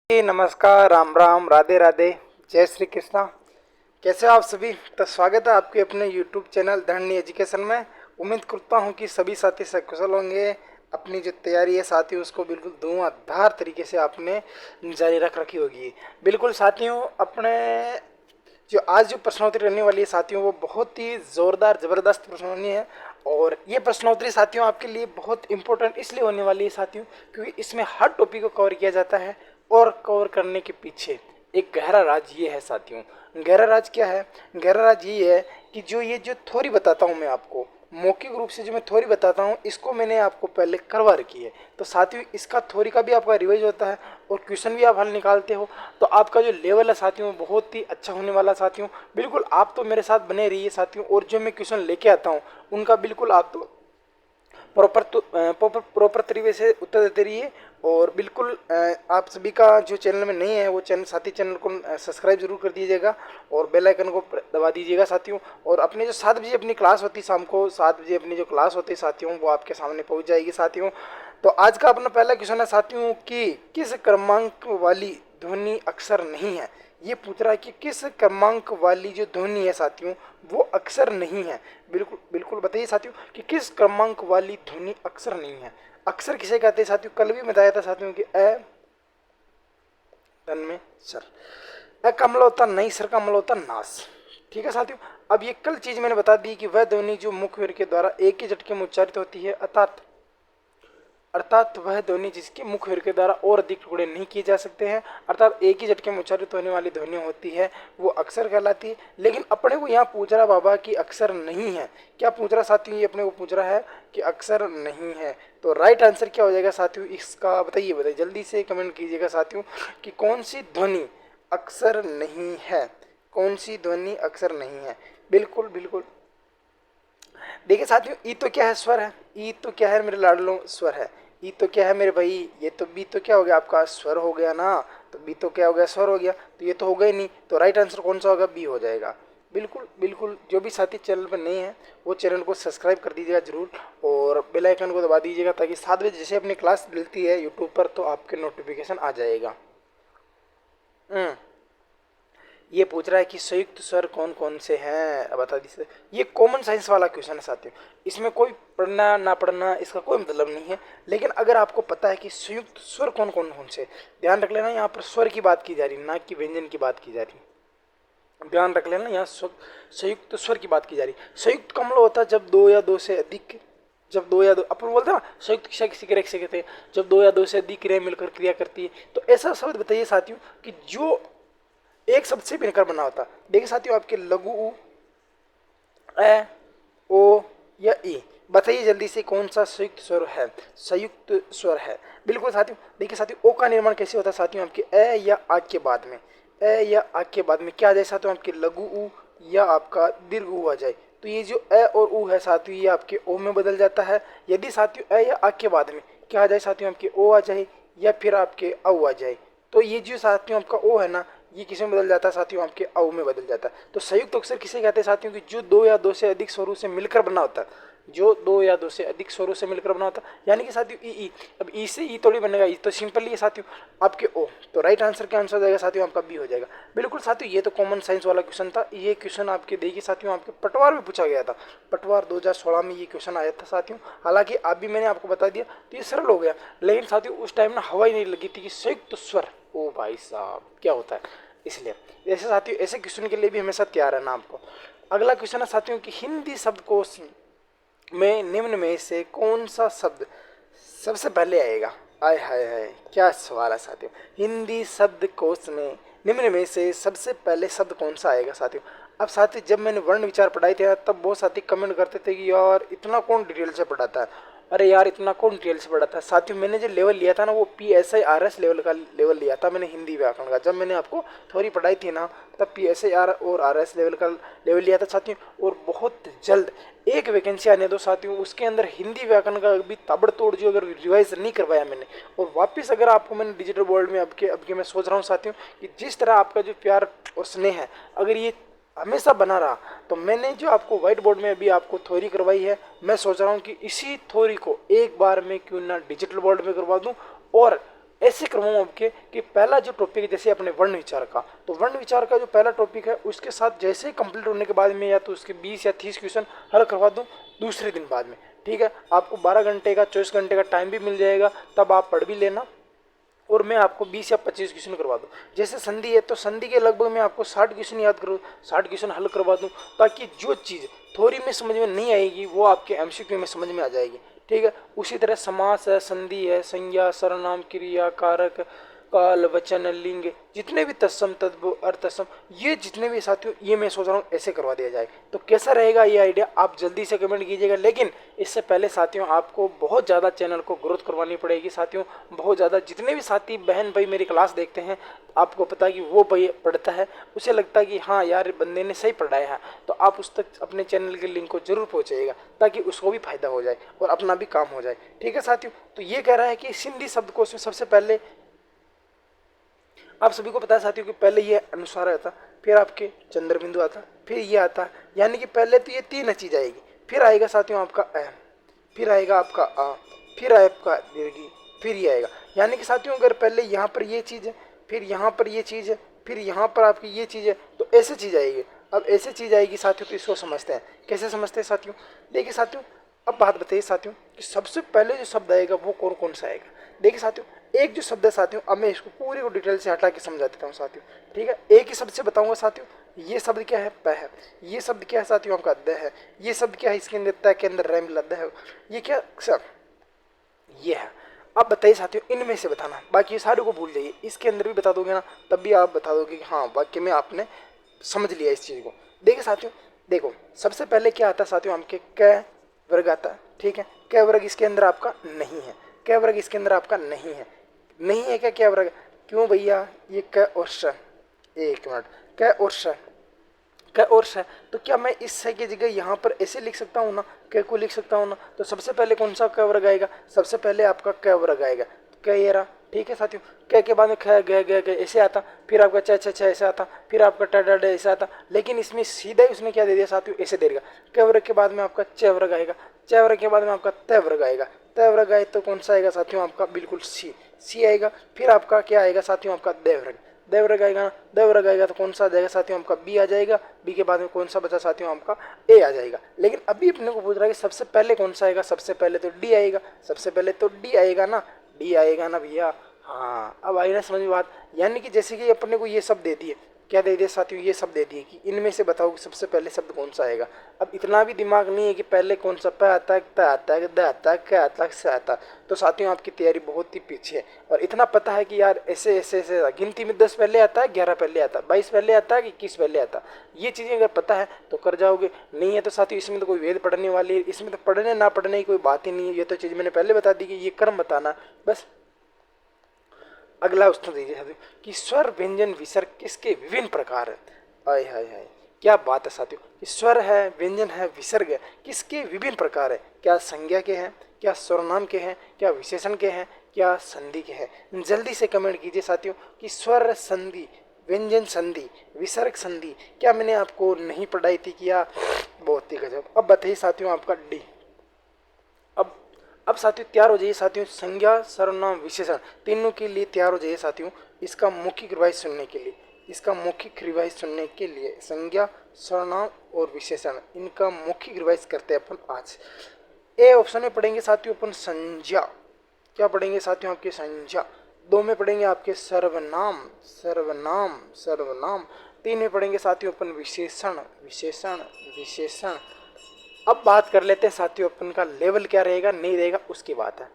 नमस्कार, राम राम, राधे राधे, जय श्री कृष्णा। कैसे हो आप सभी? तो स्वागत है आपके अपने यूट्यूब चैनल धरनी एजुकेशन में। उम्मीद करता हूं कि सभी साथी सकुशल होंगे। अपनी जो तैयारी है साथियों उसको बिल्कुल धुआंधार तरीके से आपने जारी रख रखी होगी। बिल्कुल साथियों, अपने जो आज जो प्रश्नोत्तरी रहने वाली है साथियों वो बहुत ही ज़ोरदार ज़बरदस्त प्रश्नोत्तरी है। और ये प्रश्नोत्तरी साथियों आपके लिए बहुत इंपॉर्टेंट इसलिए होने वाली है साथियों क्योंकि इसमें हर टॉपिक को कवर किया जाता है और कवर करने के पीछे एक गहरा राज ये है साथियों। गहरा राज क्या है? गहरा राज ये है कि जो थ्योरी बताता हूँ मैं आपको, मौखिक रूप से जो मैं थ्योरी बताता हूँ इसको मैंने आपको पहले करवा रखी है। तो साथियों इसका थ्योरी का भी आपका रिवाइज होता है और क्वेश्चन भी आप हल निकालते हो। तो आपका जो लेवल है साथियों बहुत ही अच्छा होने वाला साथियों। बिल्कुल आप तो मेरे साथ बने रहिए साथियों, और जो मैं क्वेश्चन लेके आता हूँ उनका बिल्कुल आप तो प्रॉपर तरीके से उत्तर देते रहिए। और बिल्कुल आप सभी का जो चैनल में नहीं है वो चैनल साथी चैनल को सब्सक्राइब जरूर कर दीजिएगा और बेल आइकन को दबा दीजिएगा साथियों। और अपने जो 7 बजे अपनी क्लास होती है, शाम को 7 बजे अपनी जो क्लास होती है साथियों वो आपके सामने पहुंच जाएगी साथियों। तो आज का अपना पहला क्वेश्चन है साथियों कि किस क्रमांक वाली ध्वनि अक्षर नहीं है। ये पूछ रहा है कि किस क्रमांक वाली जो ध्वनि है साथियों वो अक्षर नहीं है। बिल्कुल बिल्कुल बताइए साथियों कि किस क्रमांक वाली ध्वनि अक्षर नहीं है। अक्षर किसे कहते हैं साथियों? कल भी बताया था साथियों कि अ तन में सर, अ का मतलब होता नहीं, सर का मतलब होता नास। ठीक है साथियों। अब ये कल चीज मैंने बता दी कि वह ध्वनि जो मुख्य के द्वारा एक ही झटके में उच्चारित होती है अर्थात वह ध्वनि जिसके मुख्य के द्वारा और अधिक टुकड़े नहीं किए जा सकते हैं, अर्थात एक ही झटके में उच्चारित होने वाली ध्वनि होती है वो अक्षर कहलाती है। लेकिन अपने को यहाँ पूछ रहा बाबा कि अक्षर नहीं है। क्या पूछ रहा साथियों? ये अपने को पूछ रहा है कि अक्षर नहीं है। तो राइट आंसर क्या हो जाएगा साथियों इसका? बताइए बताइए, जल्दी से कमेंट कीजिएगा साथियों कि कौन सी ध्वनि अक्षर नहीं है। कौन सी ध्वनि अक्षर नहीं है? बिल्कुल बिल्कुल। देखिए साथियों, ई तो क्या है? स्वर है। ई तो क्या है मेरे लाडलों? स्वर है। ई तो क्या है मेरे भाई? ये तो बी तो क्या हो गया आपका? स्वर हो गया ना। तो बी तो क्या हो गया? स्वर हो गया। तो ये तो हो गया ही नहीं। तो राइट आंसर कौन सा होगा? बी हो जाएगा। बिल्कुल बिल्कुल। जो भी साथी चैनल पर नहीं है वो चैनल को सब्सक्राइब कर दीजिएगा जरूर और बेल आइकन को दबा दीजिएगा ताकि 7 बजे जैसे अपनी क्लास मिलती है यूट्यूब पर तो आपके नोटिफिकेशन आ जाएगा। ये पूछ रहा है कि संयुक्त स्वर कौन कौन से हैं, अब बता दीजिए। ये कॉमन साइंस वाला क्वेश्चन है साथियों। इसमें कोई पढ़ना ना पढ़ना इसका कोई मतलब नहीं है। लेकिन अगर आपको पता है कि संयुक्त स्वर कौन कौन कौन से, ध्यान रख लेना यहाँ पर स्वर की बात की जा रही ना कि व्यंजन की बात की जा रही। ध्यान रख लेना यहाँ संयुक्त स्वर की बात की जा रही। संयुक्त का मतलब होता है जब दो या दो से अधिक, जब दो या दो अपन बोलते हैं ना संयुक्त क्रिया किसी क्रिया से कहते हैं जब दो या दो से अधिक क्रिया मिलकर क्रिया करती है। तो ऐसा शब्द बताइए साथियों कि जो एक शब्द से मिलकर बना होता। देखिए साथियों आपके लघु उ, ए, ओ या ई, बताइए जल्दी से कौन सा संयुक्त स्वर है? संयुक्त स्वर है। बिल्कुल साथियों। देखिए साथियों ओ का निर्माण कैसे होता है साथियों? आपके ए या आ के बाद में, ए या आ के बाद में क्या आ जाए साथियों? आपके लघु उ या आपका दीर्घ उ आ जाए। तो ये जो ए और उ है साथियों ये आपके ओ में बदल जाता है। यदि साथियों ए या आ के बाद में क्या आ जाए साथियों? आपके ओ आ जाए या फिर आपके औ आ जाए। तो ये जो साथियों आपका ओ है ना ये किस में बदल जाता है साथियों? आपके औ में बदल जाता है। तो संयुक्त अक्षर किसे कहते हैं साथियों कि जो दो या दो से अधिक स्वरों से मिलकर बना होता है। जो दो या दो से अधिक स्वरों से मिलकर बना होता है यानी कि साथियों ई। अब ई से ई थोड़ी बनेगा, ई तो सिंपल ही है साथियों आपके ओ। तो राइट आंसर क्या आंसर हो जाएगा साथियों? आपका बी हो जाएगा। बिल्कुल साथियों ये तो कॉमन साइंस वाला क्वेश्चन था। ये क्वेश्चन आपके देखिए साथियों आपके पटवार में पूछा गया था। पटवार 2016 में ये क्वेश्चन आया था साथियों। हालांकि अभी मैंने आपको बता दिया तो ये सरल हो गया। लेकिन साथियों उस टाइम ना हवा ही नहीं लगी थी कि संयुक्त स्वर, ओ भाई साहब क्या होता है। इसलिए ऐसे साथियों ऐसे क्वेश्चन के लिए भी हमेशा तैयार रहना आपको। अगला क्वेश्चन है साथियों कि हिंदी शब्दकोश में निम्न में से कौन सा शब्द सबसे पहले आएगा? आय हाय हाय क्या सवाल है साथियों। हिंदी शब्दकोश में निम्न में से सबसे पहले शब्द कौन सा आएगा साथियों? अब साथी जब मैंने वर्ण विचार पढ़ाई थे तब बहुत साथी कमेंट करते थे कि यार इतना कौन डिटेल से पढ़ाता है। अरे यार इतना कौन डिटेल से पढ़ाता है साथियों। मैंने जो लेवल लिया था ना वो PSIRS लेवल का लेवल लिया था मैंने हिंदी व्याकरण का। जब मैंने आपको थोड़ी पढ़ाई थी ना तब PSIR और RS लेवल का लेवल लिया था साथियों। और बहुत जल्द एक वैकेंसी आने दो साथियों उसके अंदर हिंदी व्याकरण का भी ताबड़तोड़ जो अगर रिवाइज नहीं करवाया मैंने और वापस अगर आपको मैंने डिजिटल बोर्ड में अब के मैं सोच रहा हूँ साथियों कि जिस तरह आपका जो प्यार और स्नेह है अगर ये हमेशा बना रहा तो मैंने जो आपको व्हाइट बोर्ड में अभी आपको थ्योरी करवाई है मैं सोच रहा हूँ कि इसी थ्योरी को एक बार में क्यों ना डिजिटल बोर्ड में करवा दूँ और ऐसे करवाऊँ आपके कि पहला जो टॉपिक है जैसे अपने वर्ण विचार का, तो वर्ण विचार का जो पहला टॉपिक है उसके साथ जैसे ही कंप्लीट होने के बाद में या तो उसके 20 या 30 क्वेश्चन हल करवा दूँ दूसरे दिन बाद में। ठीक है, आपको 12 घंटे का 24 घंटे का टाइम भी मिल जाएगा, तब आप पढ़ भी लेना और मैं आपको 20 या 25 क्वेश्चन करवा दूँ। जैसे संधि है तो संधि के लगभग मैं आपको 60 क्वेश्चन याद करूँ, 60 क्वेश्चन हल करवा दूँ, ताकि जो चीज़ थ्योरी में समझ में नहीं आएगी वो आपके एमसीक्यू में समझ में आ जाएगी। ठीक है, उसी तरह समास है, संधि है, संज्ञा, सर्वनाम, क्रिया, कारक, काल, वचन, लिंग, जितने भी तत्सम तद्भव अर्थसम, ये जितने भी साथियों ये मैं सोच रहा हूँ ऐसे करवा दिया जाए। तो कैसा रहेगा ये आइडिया, आप जल्दी से कमेंट कीजिएगा। लेकिन इससे पहले साथियों आपको बहुत ज़्यादा चैनल को ग्रोथ करवानी पड़ेगी साथियों, बहुत ज़्यादा। जितने भी साथी बहन भाई मेरी क्लास देखते हैं, आपको पता है कि वो भाई पढ़ता है, उसे लगता है कि हाँ यार बंदे ने सही पढ़ाया है, तो आप उस तक अपने चैनल के लिंक को जरूर पहुँचाइएगा ताकि उसको भी फायदा हो जाए और अपना भी काम हो जाए। ठीक है साथियों, तो ये कह रहा है कि सिंधी शब्दकोश में सबसे पहले आप सभी को पता है साथियों कि पहले ये अनुस्वार आता, फिर आपके चंद्र बिंदु आता, फिर ये आता, यानी कि पहले तो ये तीन चीज आएगी, फिर आएगा साथियों आपका अ, फिर आएगा आपका आ, फिर आपका दीर्घी, फिर ये आएगा। यानी कि साथियों अगर पहले यहाँ पर ये चीज़ है, फिर यहाँ पर ये चीज़ है, फिर यहाँ पर आपकी ये चीज़ है, तो ऐसे चीज़ आएगी। अब ऐसे चीज़ आएगी साथियों, तो इसको समझते हैं। कैसे समझते हैं साथियों, देखिए साथियों, अब बात बताइए साथियों कि सबसे पहले जो शब्द आएगा वो कौन कौन सा आएगा। देखिए साथियों, एक जो शब्द है साथियों, अब मैं इसको पूरी को डिटेल से हटा के समझा देता हूँ साथियों। ठीक है, एक ही शब्द से बताऊंगा साथियों। ये शब्द क्या है, प है। ये शब्द क्या है साथियों, आपका द है। ये शब्द क्या है, इसके अंदर त के अंदर रैम लद है। ये क्या सब ये है। अब बताइए साथियों, इनमें से बताना, बाकी ये सारे को भूल जाइए। इसके अंदर भी बता दोगे ना, तब भी आप बता दोगे कि हाँ वाक्य में आपने समझ लिया इस चीज़ को। देखिए साथियों, देखो सबसे पहले क्या आता है साथियों, हमके क वर्ग आता है। ठीक है, क वर्ग इसके अंदर आपका नहीं है, क वर्ग इसके अंदर आपका नहीं है। नहीं है क्या क वर्ग, क्यों भैया, ये क और श, एक मिनट, क और श, क और श, तो क्या मैं इस स की जगह यहाँ पर ऐसे लिख सकता हूँ ना, क को लिख सकता हूँ ना। तो सबसे पहले कौन सा क वर्ग आएगा, सबसे पहले आपका क वर्ग आएगा, क ये रहा। ठीक है साथियों, क के बाद में ख ग ग ग ऐसे आता, फिर आपका च छ छ ऐसे आता, फिर आपका ट ड ड ऐसे आता। लेकिन इसमें सीधा ही उसने क्या दे दिया साथियों, ऐसे दे देगा। क वर्ग के बाद में आपका च वर्ग आएगा, च वर्ग के बाद में आपका त वर्ग आएगा, त वर्ग आए तो कौन सा आएगा साथियों, आपका बिल्कुल सी आएगा। फिर आपका क्या आएगा साथियों, आपका द वर्ग, द वर्ग आएगा ना, द वर्ग आएगा तो कौन सा आ जाएगा साथियों, आपका बी आ जाएगा। बी के बाद में कौन सा बचा साथियों, आपका ए आ जाएगा। लेकिन अभी अपने को पूछ रहा है कि सबसे पहले कौन सा आएगा, सबसे पहले तो डी आएगा, सबसे पहले तो डी आएगा ना, डी आएगा ना भैया। हाँ, अब आई ना समझ में बात। यानी कि जैसे कि अपने को ये सब दे दिए, क्या दे दिया साथियों, ये सब दे दिए कि इनमें से बताओ कि सबसे पहले शब्द कौन सा आएगा। अब इतना भी दिमाग नहीं है कि पहले कौन सा प आता है, त आता है, द आता है, क आता है, स आता है। तो साथियों आपकी तैयारी बहुत ही पीछे है। और इतना पता है कि यार ऐसे ऐसे ऐसे गिनती में 10 पहले आता है, 11 पहले आता है, 22 पहले आता है, 21 पहले आता है। ये चीज़ें अगर पता है तो कर जाओगे, नहीं है तो साथियों इसमें तो कोई वेद पढ़ने वाली है, इसमें तो पढ़ने ना पढ़ने की कोई बात ही नहीं है। ये तो चीज़ मैंने पहले बता दी कि ये क्रम बताना बस। अगला उत्तर दीजिए साथियों कि स्वर व्यंजन विसर्ग किसके विभिन्न प्रकार है। आय हाय हाय, क्या बात है साथियों, कि स्वर है, व्यंजन है, विसर्ग है, किसके विभिन्न प्रकार है। क्या संज्ञा के हैं, क्या सर्वनाम के हैं, क्या विशेषण के हैं, क्या संधि के हैं। जल्दी से कमेंट कीजिए साथियों कि स्वर संधि, व्यंजन संधि, विसर्ग संधि क्या मैंने आपको नहीं पढ़ाई थी क्या। बहुत ही गजब। अब बताइए साथियों आपका डी। अब साथियों तैयार हो जाइए साथियों, संज्ञा सर्वनाम विशेषण तीनों के लिए तैयार हो जाइए साथियों। इसका मौखिक रिवाइज सुनने के लिए, इसका मौखिक रिवाइज सुनने के लिए संज्ञा सर्वनाम और विशेषण इनका मौखिक रिवाइज करते हैं अपन आज। ए ऑप्शन में पढ़ेंगे साथियों अपन संज्ञा, क्या पढ़ेंगे साथियों आपके संज्ञा। दो में पढ़ेंगे आपके सर्वनाम, सर्वनाम सर्वनाम। तीन में पढ़ेंगे साथियों अपन विशेषण, विशेषण विशेषण। अब बात कर लेते हैं साथियों अपन का लेवल क्या रहेगा नहीं रहेगा उसकी बात है।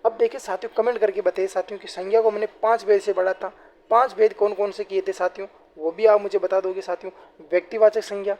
अब देखिए साथियों कमेंट करके बताइए साथियों कि संज्ञा को मैंने 5 भेद से पढ़ा था। 5 भेद कौन कौन से किए थे साथियों, वो भी आप मुझे बता दोगे साथियों। व्यक्तिवाचक संज्ञा,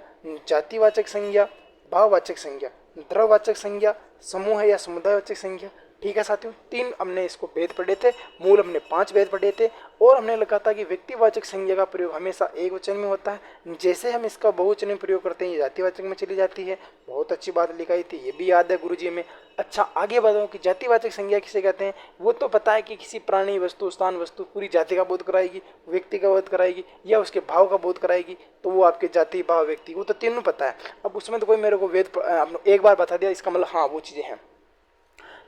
जातिवाचक संज्ञा, भाववाचक संज्ञा, द्रववाचक संज्ञा, समूह या समुदायवाचक संज्ञा। ठीक है साथियों, 3 हमने इसको भेद पढ़े थे, मूल हमने 5 भेद पढ़े थे। और हमने लिखा था कि व्यक्तिवाचक संज्ञा का प्रयोग हमेशा एक वचन में होता है, जैसे हम इसका बहुवचन में प्रयोग करते हैं ये जातिवाचक में चली जाती है। बहुत अच्छी बात लिखाई थी, ये भी याद है गुरुजी में। अच्छा आगे बढ़ाओ कि जातिवाचक संज्ञा किसे कहते हैं। वो तो पता है कि किसी प्राणी, वस्तु, स्थान, वस्तु पूरी जाति का बोध कराएगी, व्यक्ति का बोध कराएगी या उसके भाव का बोध कराएगी, तो वो आपके जाति, भाव, व्यक्ति, वो तो तीनों पता है। अब उसमें तो कोई मेरे को वेद एक बार बता दिया इसका मतलब हाँ वो चीज़ें हैं।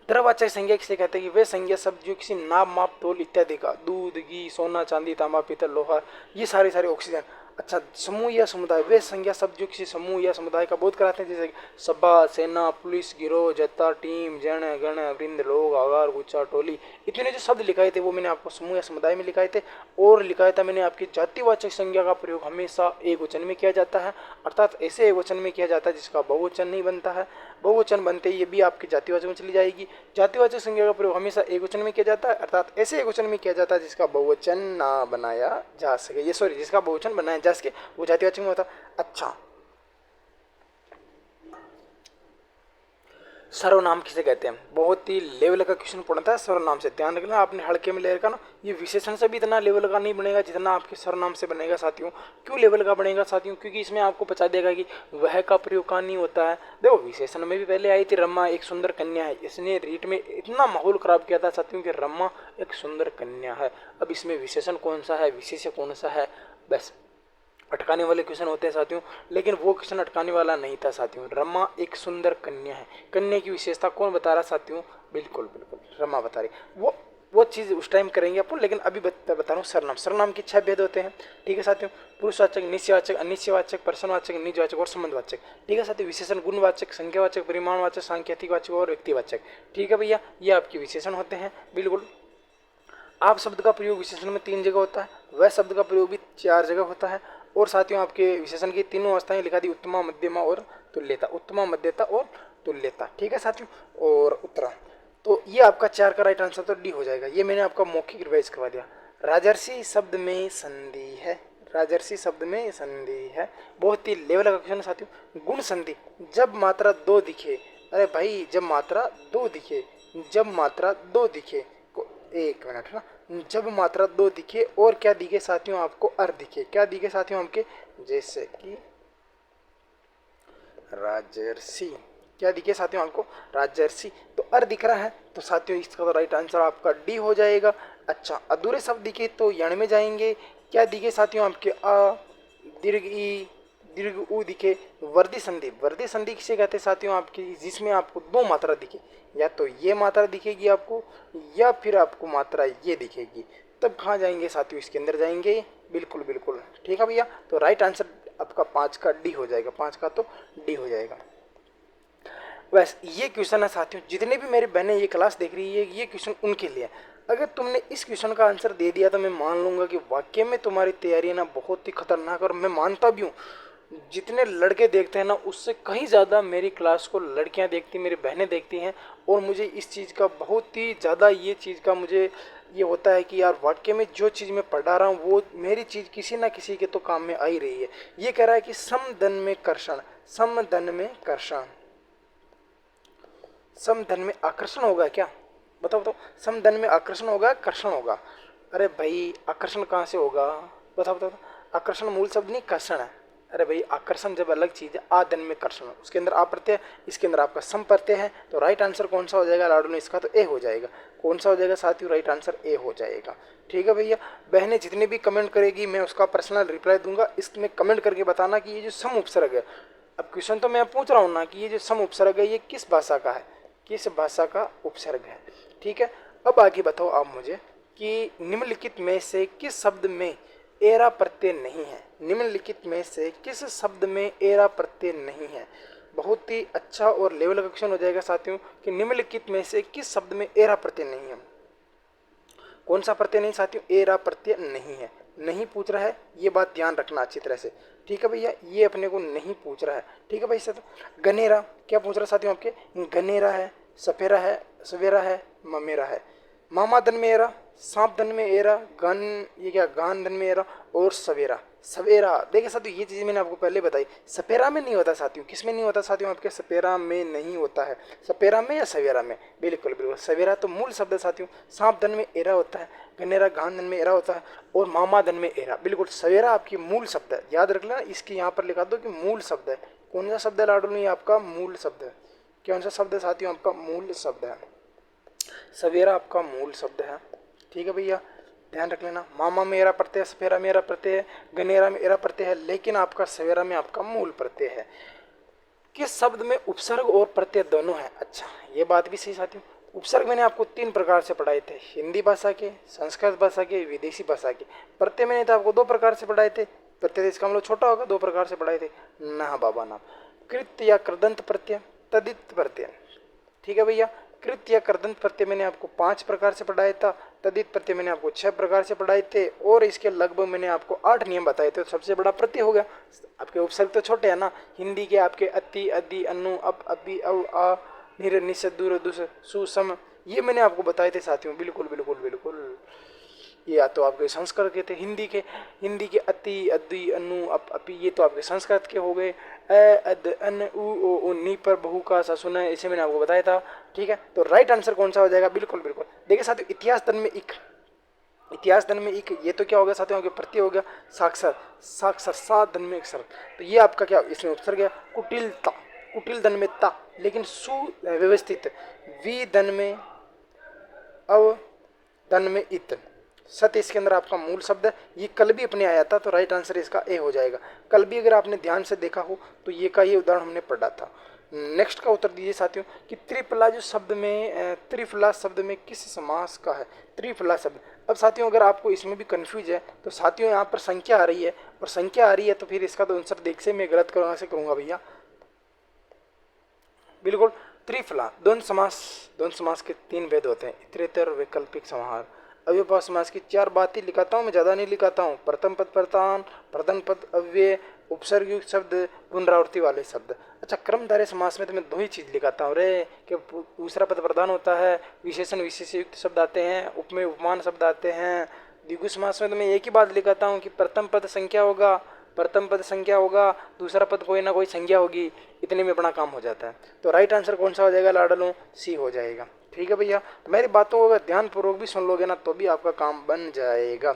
द्रववाचक संज्ञा किसे कहते हैं कि वे संज्ञा शब्द जो किसी नाप माप तोल इत्यादि का, दूध घी सोना चांदी तांबा पीतल लोहा, ये सारे सारे ऑक्सीजन। अच्छा, समूह या समुदाय, वे संज्ञा शब्द जो किसी समूह या समुदाय का बोध कराते हैं, जैसे कि सभा सेना पुलिस गिरोह जत्था टीम जन गण वृंद लोग आगार गुच्छा टोली, इतने जो शब्द लिखाए थे वो मैंने आपको समूह या समुदाय में लिखाए थे। और लिखाया था मैंने आपकी जातिवाचक संज्ञा का प्रयोग हमेशा एक वचन में किया जाता है, अर्थात ऐसे एक वचन में किया जाता है जिसका बहुवचन नहीं बनता है। बहुवचन बनते ये भी आपकी जातिवाचक में चली जाएगी। जातिवाचक संज्ञा का प्रयोग हमेशा एक वचन में किया जाता है, अर्थात ऐसे एक वचन में किया जाता है जिसका बहुवचन ना बनाया जा सके, ये सॉरी जिसका बहुवचन बनाया जा सके वो जातिवाचक में होता। अच्छा, सर्वनाम किसे कहते हैं? बहुत ही लेवल का क्वेश्चन पढ़ता है सर्वनाम से, ध्यान रखना आपने हल्के में ले रखा ना। ये विशेषण से भी इतना लेवल का नहीं बनेगा जितना आपके सर्वनाम से बनेगा साथियों। क्यों लेवल का बनेगा साथियों? क्योंकि इसमें आपको बता देगा कि वह का प्रयोग कहाँ नहीं होता है। देखो विशेषण में भी पहले आई थी रमा एक सुंदर कन्या है, इसने रीट में इतना माहौल खराब किया था साथियों कि रमा एक सुंदर कन्या है। अब इसमें विशेषण कौन सा है विशेष्य कौन सा है, बस अटकाने वाले क्वेश्चन होते हैं साथियों, लेकिन वो क्वेश्चन अटकाने वाला नहीं था साथियों। रमा एक सुंदर कन्या है, कन्या की विशेषता कौन बता रहा साथियों? बिल्कुल बिल्कुल रमा बता रही। वो चीज़ उस टाइम करेंगे अपन, लेकिन अभी बता रहा हूँ सर्वनाम। सर्वनाम के 6 भेद होते हैं, ठीक है साथियों। पुरुषवाचक, निश्चयवाचक, अनिश्चयवाचक, प्रश्नवाचक, निजवाचक और संबंधवाचक, ठीक है साथियों। विशेषण गुणवाचक, संख्यावाचक, परिमाणवाचक, सांकेतिकवाचक और व्यक्तिवाचक, ठीक है भैया। ये आपके विशेषण होते हैं। बिल्कुल, आप शब्द का प्रयोग विशेषण में 3 जगह होता है, वह शब्द का प्रयोग भी 4 जगह होता है। और साथियों आपके विशेषण की 3 अवस्थाएं लिखा दी, उत्तमा मध्यमा और तुल्यता, उत्तमा मध्यता और तुल्यता, ठीक है साथियों। और उत्तरा, तो ये आपका 4 का राइट आंसर तो डी हो जाएगा। ये मैंने आपका मौखिक रिवाइज करवा दिया। राजर्षि शब्द में संधि है, राजर्षि शब्द में संधि है, बहुत ही लेवल का क्वेश्चन साथियों। गुण संधि, जब मात्रा 2 दिखे, अरे भाई जब मात्रा 2 दिखे, जब मात्रा 2 दिखे, एक मिनट ना, जब मात्रा 2 दिखे और क्या दिखे साथियों आपको? अर दिखे। क्या दिखे साथियों आपके? जैसे कि राजर्षि, क्या दिखे साथियों आपको? राजर्षि, तो अर दिख रहा है, तो साथियों इसका तो राइट आंसर आपका डी हो जाएगा। अच्छा, अधूरे शब्द दिखे तो यण में जाएंगे। क्या दिखे साथियों आपके? अ दीर्घ ई दीर्घ उ दिखे। वर्दी संधि, वर्दी संधि किसे कहते हैं साथियों आपकी? जिसमें आपको 2 मात्रा दिखे, या तो ये मात्रा दिखेगी आपको या फिर आपको मात्रा ये दिखेगी, तब कहाँ जाएंगे साथियों? इसके अंदर जाएंगे। बिल्कुल बिल्कुल, ठीक है भैया। तो राइट आंसर आपका 5 का डी हो जाएगा, 5 का तो डी हो जाएगा। बस ये क्वेश्चन है साथियों, जितने भी मेरी बहनें ये क्लास देख रही है ये क्वेश्चन उनके लिए। अगर तुमने इस क्वेश्चन का आंसर दे दिया तो मैं मान लूँगा कि वाकई में तुम्हारी तैयारी ना बहुत ही खतरनाक, और मैं मानता भी हूँ जितने लड़के देखते हैं ना उससे कहीं ज़्यादा मेरी क्लास को लड़कियां देखती, मेरी बहनें देखती हैं। और मुझे इस चीज़ का बहुत ही ज़्यादा, ये चीज़ का मुझे ये होता है कि यार वाकई में जो चीज़ मैं पढ़ा रहा हूँ वो मेरी चीज़ किसी ना किसी के तो काम में आ ही रही है। ये कह रहा है कि समधन में कर्षण, समधन में कर्षण, समधन में आकर्षण होगा क्या? बताओ बताओ, समधन में आकर्षण होगा कर्षण होगा? अरे भाई आकर्षण कहाँ से होगा? बताओ बताओ। आकर्षण मूल शब्द नहीं, कर्षण है। अरे भाई आकर्षण जब अलग चीज है, आदन में कर्षण, उसके अंदर आ प्रत्यय, इसके अंदर आपका सम प्रत्यय है। तो राइट आंसर कौन सा हो जाएगा लाडू ने? इसका तो ए हो जाएगा। कौन सा हो जाएगा साथियों? राइट आंसर ए हो जाएगा। ठीक है भैया। बहनें जितने भी कमेंट करेगी मैं उसका पर्सनल रिप्लाई दूंगा। इसमें कमेंट करके बताना कि ये जो सम उपसर्ग है, अब क्वेश्चन तो मैं पूछ रहा हूँ ना कि ये जो सम उपसर्ग है ये किस भाषा का है, किस भाषा का उपसर्ग है। ठीक है, अब आगे बताओ आप मुझे कि निम्नलिखित में से किस शब्द में एरा प्रत्यय नहीं है? निम्नलिखित में से किस शब्द में एरा प्रत्यय नहीं है? बहुत ही अच्छा और लेवल का क्वेश्चन हो जाएगा साथियों कि निम्नलिखित में से किस शब्द में एरा प्रत्यय नहीं है। कौन सा प्रत्यय नहीं साथियों? एरा प्रत्यय नहीं है। नहीं पूछ रहा है, ये बात ध्यान रखना अच्छी तरह से। ठीक है भैया, ये अपने को नहीं पूछ रहा है। ठीक है भाई साथियों। गनेरा क्या पूछ रहा है साथियों आपके? गनेरा है, सपेरा है, सवेरा है, ममेरा है। मामा धन में एरा, सांप धन में एरा, गन ये क्या गान धन में एरा और सवेरा, सवेरा। देखिए साथियों ये चीज़ मैंने आपको पहले बताई, सपेरा में नहीं होता साथियों। किस में नहीं होता साथियों आपके? सपेरा में नहीं होता है। सपेरा में या सवेरा में? बिल्कुल बिल्कुल, सवेरा तो मूल शब्द है साथियों। सांप धन में एरा होता है, गनेरा गान धन में एरा होता है और मामा धन में एरा। बिल्कुल, सवेरा आपकी मूल शब्द है, याद रख लेना। इसकी यहाँ पर लिखा दो कि मूल शब्द है। कौन सा शब्द है लाडू ने? आपका मूल शब्द है। कौन सा शब्द है साथियों? आपका मूल शब्द है। सवेरा आपका मूल शब्द है। ठीक है भैया, ध्यान रख लेना। मामा में एरा प्रत्यय, सपेरा में एरा प्रत्यय है, गनेरा में एरा प्रत्यय है, लेकिन आपका सवेरा में आपका मूल प्रत्यय है। किस शब्द में उपसर्ग और प्रत्यय दोनों है? अच्छा, ये बात भी सही साथियों। उपसर्ग मैंने आपको 3 प्रकार से पढ़ाए थे, हिंदी भाषा के, संस्कृत भाषा के, विदेशी भाषा के। प्रत्यय मैंने तो आपको 2 प्रकार से पढ़ाए थे, प्रत्यय इसका मतलब छोटा होगा, 2 प्रकार से पढ़ाए थे। ना बाबा नाम, कृत या कृदंत प्रत्यय, तदित प्रत्यय। ठीक है भैया, कृत या कृदंत प्रत्यय मैंने आपको 5 प्रकार से पढ़ाया था, तदित प्रत्यय मैंने आपको 6 प्रकार से पढ़ाए थे, और इसके लगभग मैंने आपको 8 नियम बताए थे। तो सबसे बड़ा प्रत्यय हो गया, आपके उपसर्ग तो छोटे हैं ना, हिंदी के आपके अति, अदि, अनु, अप, अभी, अव, आ, निर, निस, दूर, दुस, सु, सम, ये मैंने आपको बताए थे साथियों। बिल्कुल बिल्कुल बिल्कुल, ये या तो आपके संस्कृत के थे, हिंदी के अति, अदि, अनु, अप, अपी, ये तो आपके संस्कृत के हो गए। अ, अद, अन, उ, नी पर बहु का सा सुना, इसे मैंने आपको बताया था। ठीक है, तो राइट आंसर कौन सा हो जाएगा? बिल्कुल बिल्कुल, देखिए साथियों, इतिहास तन में इक, इतिहास धन में एक, ये तो क्या हो गया साथियों, आपके प्रत्यय हो गया। साक्षर, साक्षर, सात धन में एक सर, तो ये आपका क्या इसमें उपसर्ग गया। कुटिलता, कुटिल धन में ता, लेकिन सुव्यवस्थित, वी धन में अव, धन में इत, सत इसके अंदर आपका मूल शब्द है। ये कल भी अपने आया था, तो राइट आंसर इसका ए हो जाएगा। कल भी अगर आपने ध्यान से देखा हो तो ये का ये उदाहरण हमने पढ़ा था। नेक्स्ट का उत्तर दीजिए साथियों कि त्रिफला जो शब्द में, त्रिफला शब्द में किस समास का है? त्रिफला शब्द, अब साथियों अगर आपको इसमें भी कंफ्यूज है तो साथियों यहाँ पर संख्या आ रही है, और संख्या आ रही है तो फिर इसका तो आंसर देख से मैं गलत करना से करूँगा भैया। बिल्कुल, त्रिफला द्वंद्व समास, द्वंद्व समास के 3 भेद होते हैं, इतरेतर, वैकल्पिक, समाहार। अव्ययभाव समास की 4 बातें लिखाता हूँ मैं, ज़्यादा नहीं लिखाता हूँ। प्रथम पद प्रधान, प्रथम पद अव्यय, उपसर्ग युक्त शब्द, पुनरावृत्ति वाले शब्द। अच्छा, क्रमधारय समास में तो मैं 2 ही चीज़ लिखाता हूँ रे, कि दूसरा पद प्रधान होता है, विशेषण विशेष युक्त शब्द आते हैं, उपमेय उपमान शब्द आते हैं। द्विगु समास में तो मैं एक ही बात लिखाता हूँ कि प्रथम पद संख्या होगा, प्रथम पद संख्या होगा, दूसरा पद कोई ना कोई संज्ञा होगी, इतने में अपना काम हो जाता है। तो राइट आंसर कौन सा हो जाएगा लाडलों? सी हो जाएगा। ठीक है भैया, मेरी बातों को अगर ध्यानपूर्वक भी सुन लोगे ना तो भी आपका काम बन जाएगा।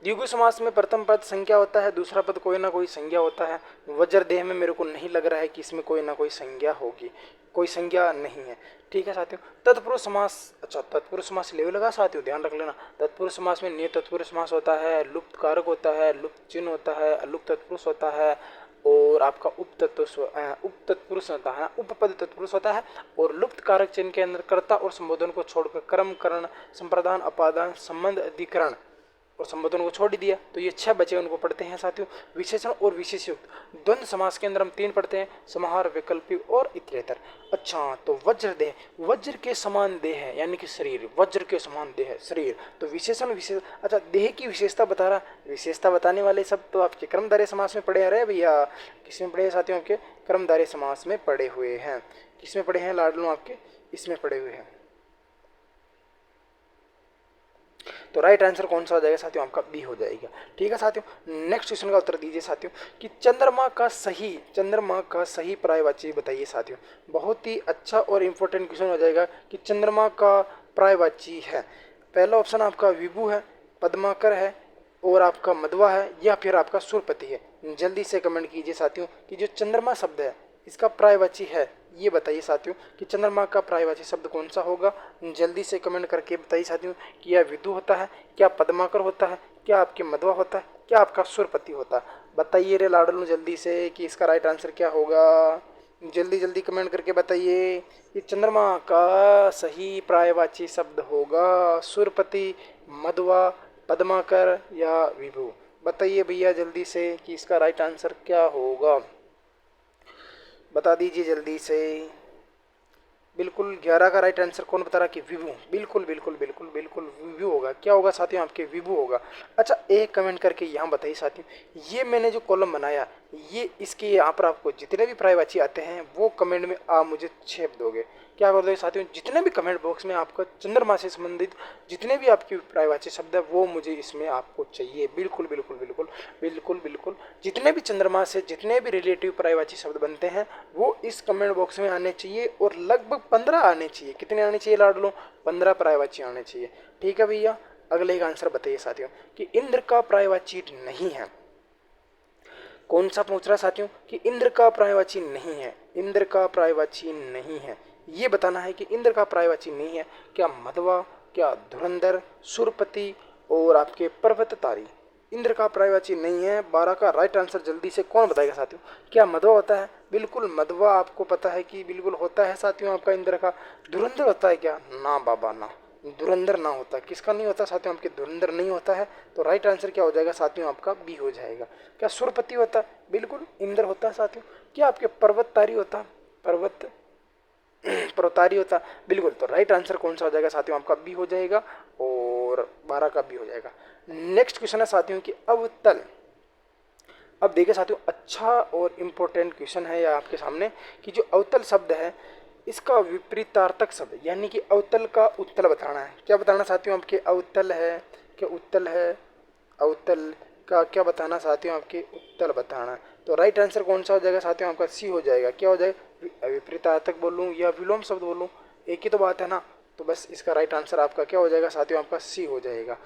द्विगु समास में प्रथम पद संज्ञा होता है, दूसरा पद कोई ना कोई संज्ञा होता है। वज्र देह में मेरे को नहीं लग रहा है कि इसमें कोई ना कोई संज्ञा होगी, कोई संज्ञा नहीं है। ठीक है साथियों, तत्पुरुष समास, अच्छा तत्पुरुष समास लेवल लगा साथियों, ध्यान रख लेना। तत्पुरुष समास में नियत तत्पुरुष समास होता है, लुप्त कारक होता है, लुप्त चिन्ह होता है, अलुप्त तत्पुरुष होता है, और आपका उप तत्पुरुष होता है, उपपद तत्पुरुष होता है, और लुप्त कारक चिन्ह के अंदर कर्ता और संबोधन को छोड़कर कर्म, करण, संप्रदान, अपादान, संबंध, अधिकरण और संबोधन को छोड़ दिया। तो ये 6 बचे, उनको पढ़ते हैं साथियों। विशेषण और विशेष युक्त द्वंद्व समास के अंदर हम 3 पढ़ते हैं, समाहार, वैकल्पिक और इतरेतर। अच्छा, तो वज्र देह, वज्र के समान देह है, यानी कि शरीर, वज्र के समान देह है शरीर। तो विशेषण विशेष, अच्छा देह की विशेषता बता रहा, विशेषता बताने वाले सब तो आपके कर्मधारय समास में पढ़े आ रहे हैं भैया। किसमें पढ़े हैं साथियों? आपके कर्मधारय समास में पढ़े हुए हैं। किसमें पढ़े हैं लाडलों? आपके इसमें पढ़े हुए हैं। तो राइट आंसर कौन सा हो जाएगा साथियों? आपका बी हो जाएगा। ठीक है साथियों, नेक्स्ट क्वेश्चन का उत्तर दीजिए साथियों कि चंद्रमा का सही पर्यायवाची बताइए साथियों। बहुत ही अच्छा और इम्पोर्टेंट क्वेश्चन हो जाएगा कि चंद्रमा का पर्यायवाची है। पहला ऑप्शन आपका विभु है, पद्माकर है, और आपका मधवा है, या फिर आपका सूर्यपति है। जल्दी से कमेंट कीजिए साथियों कि जो चंद्रमा शब्द है इसका पर्यायवाची है, ये बताइए साथियों कि चंद्रमा का पर्यायवाची शब्द कौन सा होगा। जल्दी से कमेंट करके बताइए साथियों कि यह विदु होता है, क्या पद्माकर होता है, क्या आपके मधवा होता है, क्या आपका सूर्यपति होता है। बताइए रे लाडलू जल्दी से कि इसका राइट आंसर क्या होगा। जल्दी जल्दी कमेंट करके बताइए कि चंद्रमा का सही पर्यायवाची शब्द होगा सूर्यपति, मधवा, पद्माकर या विभु। बताइए भैया जल्दी से कि इसका राइट आंसर क्या होगा, बता दीजिए जल्दी से। बिल्कुल 11 का राइट आंसर कौन बता रहा कि विभु? बिल्कुल बिल्कुल बिल्कुल बिल्कुल विभु होगा। क्या होगा साथियों? आपके विभु होगा। अच्छा, एक कमेंट करके यहाँ बताइए साथियों, ये मैंने जो कॉलम बनाया, ये इसके यहाँ पर आपको जितने भी पर्यायवाची आते हैं वो कमेंट में आप मुझे छेप दोगे। क्या कर दोगे साथियों? जितने भी कमेंट बॉक्स में आपका चंद्रमा से संबंधित जितने भी आपकी पर्यायवाची शब्द है वो मुझे इसमें आपको चाहिए। बिल्कुल बिल्कुल बिल्कुल बिल्कुल बिल्कुल, जितने भी चंद्रमा से जितने भी रिलेटिव पर्यायवाची शब्द बनते हैं वो इस कमेंट बॉक्स में आने चाहिए, और लगभग 15 आने चाहिए। कितने आने चाहिए लाडलो? 15 पर्यायवाची आने चाहिए। ठीक है भैया, अगले का आंसर बताइए साथियों कि इंद्र का पर्यायवाची नहीं है। कौन सा पूछ रहा साथियों कि इंद्र का पर्यायवाची नहीं है? इंद्र का पर्यायवाची नहीं है, ये बताना है कि इंद्र का पर्यायवाची नहीं है। क्या मधवा, क्या धुरंधर, सुरपति और आपके पर्वततारी, इंद्र का पर्यायवाची नहीं है। 12 का राइट आंसर जल्दी से कौन बताएगा साथियों? क्या मध्वा होता है? बिल्कुल मध्वा आपको पता है कि बिल्कुल होता है साथियों आपका इंद्र का। धुरंधर होता है क्या? ना बाबा ना, धुरंधर ना होता। किसका नहीं होता साथियों? आपके धुरंधर नहीं होता है। तो राइट आंसर क्या हो जाएगा साथियों? आपका बी हो जाएगा। क्या सुरपति होता है? बिल्कुल इंद्र होता है साथियों। क्या आपके पर्वततारी होता? पर्वत पर्वतारी होता? बिल्कुल। तो राइट आंसर कौन सा हो जाएगा साथियों? आपका बी हो जाएगा और 12 का बी हो जाएगा। नेक्स्ट क्वेश्चन है साथियों कि अवतल। अब देखिए साथियों, अच्छा और इम्पोर्टेंट क्वेश्चन है यह आपके सामने कि जो अवतल शब्द है इसका विपरीतार्थक शब्द यानी कि अवतल का उत्तल बताना है। क्या बताना साथियों? आपके अवतल है, क्या उत्तल है? अवतल का क्या बताना साथियों? आपके उत्तल बताना है। तो राइट आंसर कौन सा हो जाएगा साथियों? आपका सी हो जाएगा। क्या हो जाएगा? विपरीतार्थक बोलूं या विलोम शब्द बोलूं, एक ही तो बात है ना। तो बस इसका राइट आंसर आपका क्या हो जाएगा साथियों? आपका सी हो जाएगा।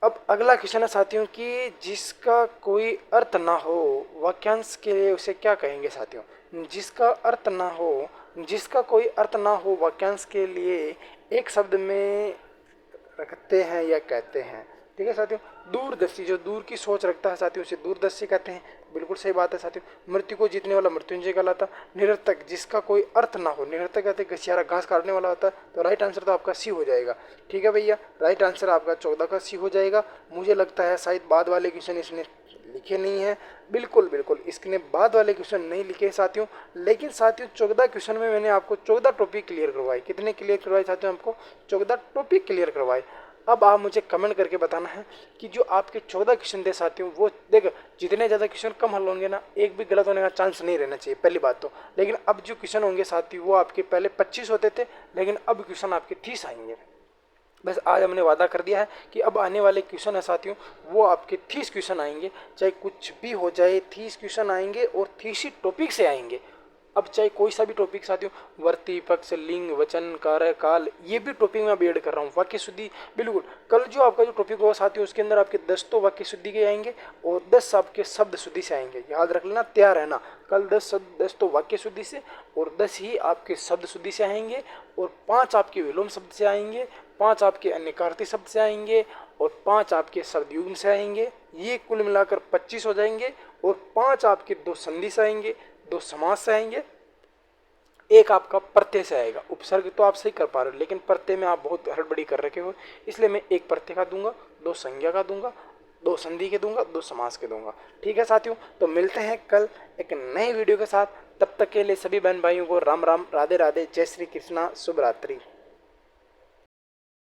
अब अगला क्वेश्चन है साथियों कि जिसका कोई अर्थ ना हो वाक्यांश के लिए उसे क्या कहेंगे साथियों? जिसका अर्थ ना हो, जिसका कोई अर्थ ना हो वाक्यांश के लिए एक शब्द में रखते हैं या कहते हैं। ठीक है साथियों। दूरदर्शी, जो दूर की सोच रखता है साथियों उसे दूरदर्शी कहते हैं। बिल्कुल सही बात है साथियों। मृत्यु को जीतने वाला मृत्युंजय कहलाता। निरर्थक, जिसका कोई अर्थ ना हो, निरर्थक कहते हैं घसियारा घास काटने वाला होता है। तो राइट आंसर तो आपका सी हो जाएगा। ठीक है भैया, राइट आंसर आपका 14 का सी हो जाएगा। मुझे लगता है शायद बाद वाले क्वेश्चन इसने लिखे नहीं है। बिल्कुल बिल्कुल इसने बाद वाले क्वेश्चन नहीं लिखे साथियों। लेकिन साथियों 14 क्वेश्चन में मैंने आपको 14 टॉपिक क्लियर करवाए। कितने क्लियर करवाए साथियों? आपको 14 टॉपिक क्लियर करवाए। अब आप मुझे कमेंट करके बताना है कि जो आपके 14 क्वेश्चन थे साथियों वो देखो, जितने ज़्यादा क्वेश्चन कम हल होंगे ना, एक भी गलत होने का चांस नहीं रहना चाहिए पहली बात तो। लेकिन अब जो क्वेश्चन होंगे साथियों वो आपके पहले 25 होते थे, लेकिन अब क्वेश्चन आपके 30 आएंगे। बस आज हमने वादा कर दिया है कि अब आने वाले क्वेश्चन है साथियों वो आपके 30 क्वेश्चन आएंगे। चाहे कुछ भी हो जाए 30 क्वेश्चन आएंगे और 30 ही टॉपिक से आएंगे। अब चाहे कोई सा भी टॉपिक साथियों, वर्ती, पक्ष, लिंग, वचन, कार्य, काल, ये भी टॉपिक मैं अभी ऐड कर रहा हूँ। वाक्य शुद्धि, बिल्कुल कल जो आपका जो टॉपिक होगा साथियों उसके अंदर आपके 10 तो वाक्य शुद्धि के आएंगे और 10 आपके शब्द शुद्धि से आएंगे। याद रख लेना, तैयार है ना। कल 10 तो वाक्य शुद्धि से और 10 ही आपके शब्द शुद्धि से आएंगे और 5 आपके विलोम शब्द से आएंगे, 5 आपके अन्यकारती शब्द से आएंगे और 5 आपके शब्द युग्म से आएंगे। ये कुल मिलाकर 25 हो जाएंगे और 5 आपके 2 संधि से आएंगे, 2 समास से आएंगे, एक आपका प्रत्यय से आएगा। उपसर्ग तो आप सही कर पा रहे हो लेकिन प्रत्यय में आप बहुत हड़बड़ी कर रखे हो, इसलिए मैं एक प्रत्यय का दूंगा, 2 संज्ञा का दूंगा, 2 संधि के दूंगा, 2 समास के दूंगा। ठीक है साथियों, तो मिलते हैं कल एक नए वीडियो के साथ। तब तक के लिए सभी बहन भाइयों को राम राम, राधे राधे, जय श्री कृष्णा, शुभ रात्रि।